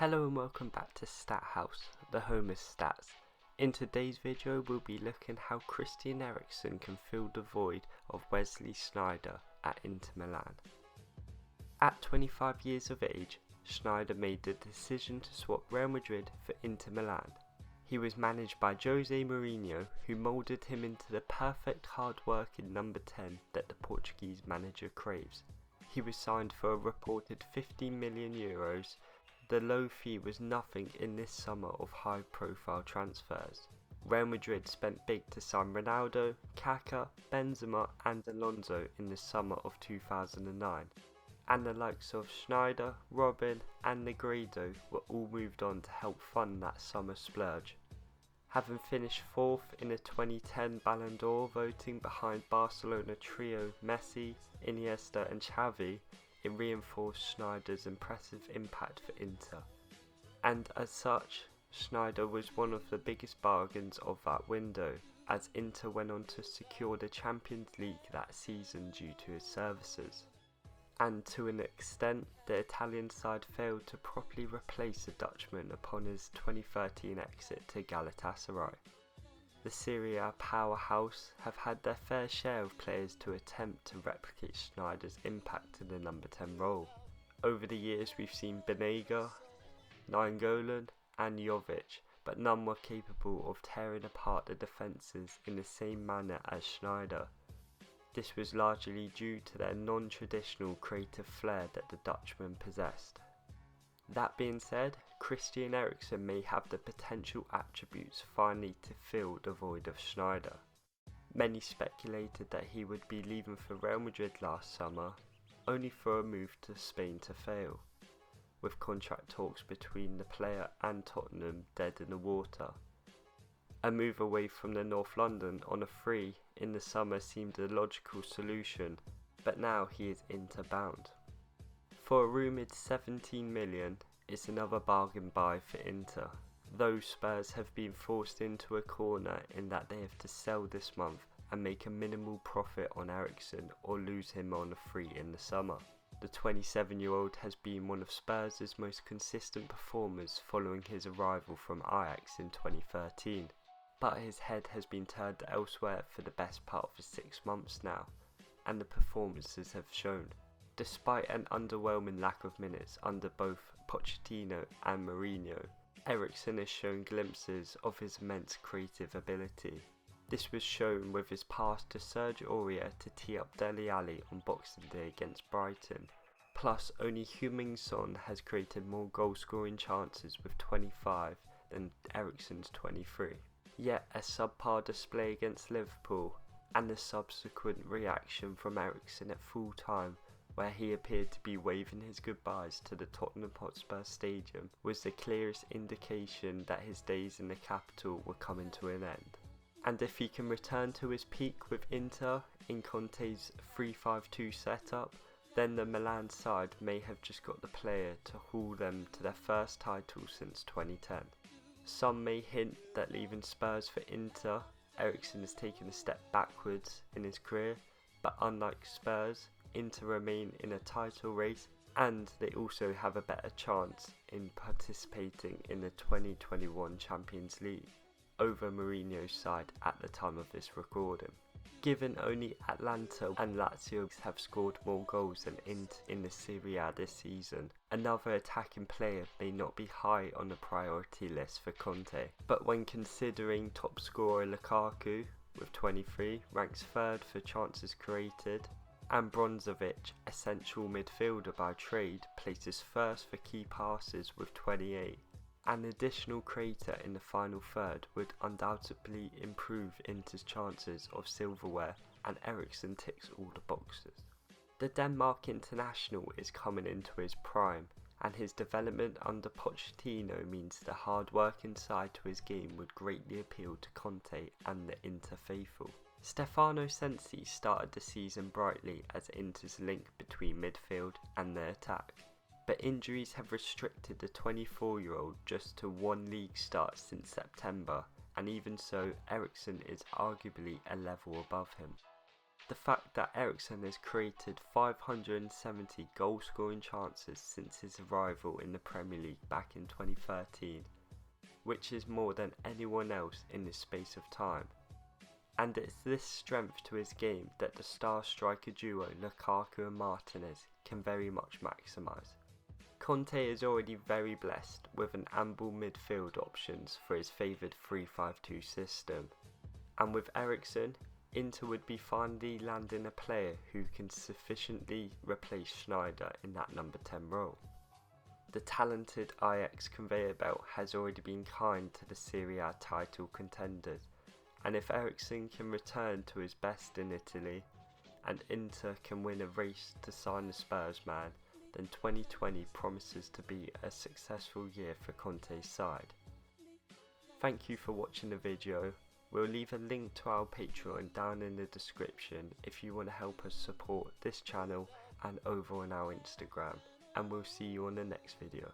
Hello and welcome back to Stat House, the home of stats. In today's video we'll be looking how Christian Eriksen can fill the void of Wesley Sneijder at Inter Milan. At 25 years of age, Sneijder made the decision to swap Real Madrid for Inter Milan. He was managed by Jose Mourinho, who moulded him into the perfect hard-working number 10 that the Portuguese manager craves. He was signed for a reported €15 million. The low fee was nothing in this summer of high-profile transfers. Real Madrid spent big to sign Ronaldo, Kaká, Benzema and Alonso in the summer of 2009, and the likes of Sneijder, Robben and Negredo were all moved on to help fund that summer splurge. Having finished 4th in the 2010 Ballon d'Or voting behind Barcelona trio Messi, Iniesta and Xavi, it reinforced Sneijder's impressive impact for Inter. And as such, Sneijder was one of the biggest bargains of that window, as Inter went on to secure the Champions League that season due to his services. And to an extent, the Italian side failed to properly replace the Dutchman upon his 2013 exit to Galatasaray. The Serie A powerhouse have had their fair share of players to attempt to replicate Sneijder's impact in the number 10 role. Over the years we've seen Banega, Nainggolan and Jovic, but none were capable of tearing apart the defences in the same manner as Sneijder. This was largely due to their non-traditional creative flair that the Dutchman possessed. That being said, Christian Eriksen may have the potential attributes finally to fill the void of Sneijder. Many speculated that he would be leaving for Real Madrid last summer, only for a move to Spain to fail, with contract talks between the player and Tottenham dead in the water. A move away from the North London on a free in the summer seemed a logical solution, but now he is Inter bound. For a rumoured 17 million, it's another bargain buy for Inter, though Spurs have been forced into a corner in that they have to sell this month and make a minimal profit on Eriksen or lose him on a free in the summer. The 27-year-old has been one of Spurs' most consistent performers following his arrival from Ajax in 2013, but his head has been turned elsewhere for the best part of 6 months now, and the performances have shown. Despite an underwhelming lack of minutes under both Pochettino and Mourinho, Eriksen has shown glimpses of his immense creative ability. This was shown with his pass to Serge Aurier to tee up Dele Alli on Boxing Day against Brighton. Plus, only Heung-min Son has created more goal-scoring chances with 25 than Eriksen's 23. Yet a subpar display against Liverpool, and the subsequent reaction from Eriksen at full time, where he appeared to be waving his goodbyes to the Tottenham Hotspur Stadium, was the clearest indication that his days in the capital were coming to an end. And if he can return to his peak with Inter in Conte's 3-5-2 setup, then the Milan side may have just got the player to haul them to their first title since 2010. Some may hint that leaving Spurs for Inter, Eriksen has taken a step backwards in his career, but unlike Spurs, Inter remain in a title race, and they also have a better chance in participating in the 2021 Champions League over Mourinho's side at the time of this recording. Given only Atalanta and Lazio have scored more goals than Inter in the Serie A this season, another attacking player may not be high on the priority list for Conte, but when considering top scorer Lukaku, with 23, ranks 3rd for chances created, and Brozovic, a central midfielder by trade, places 1st for key passes with 28. An additional creator in the final third would undoubtedly improve Inter's chances of silverware, and Eriksen ticks all the boxes. The Denmark international is coming into his prime, and his development under Pochettino means the hard-working side to his game would greatly appeal to Conte and the Inter faithful. Stefano Sensi started the season brightly as Inter's link between midfield and the attack, but injuries have restricted the 24-year-old just to 1 league start since September, and even so, Eriksen is arguably a level above him. The fact that Eriksen has created 570 goal scoring chances since his arrival in the Premier League back in 2013, which is more than anyone else in this space of time. And it's this strength to his game that the star striker duo Lukaku and Martinez can very much maximise. Conte is already very blessed with an ample midfield options for his favoured 3-5-2 system, and with Eriksen, Inter would be finally landing a player who can sufficiently replace Schneider in that number 10 role. The talented Ajax conveyor belt has already been kind to the Serie A title contenders, and if Eriksen can return to his best in Italy, and Inter can win a race to sign the Spurs man, then 2020 promises to be a successful year for Conte's side. Thank you for watching the video. We'll leave a link to our Patreon down in the description if you want to help us support this channel and over on our Instagram, and we'll see you on the next video.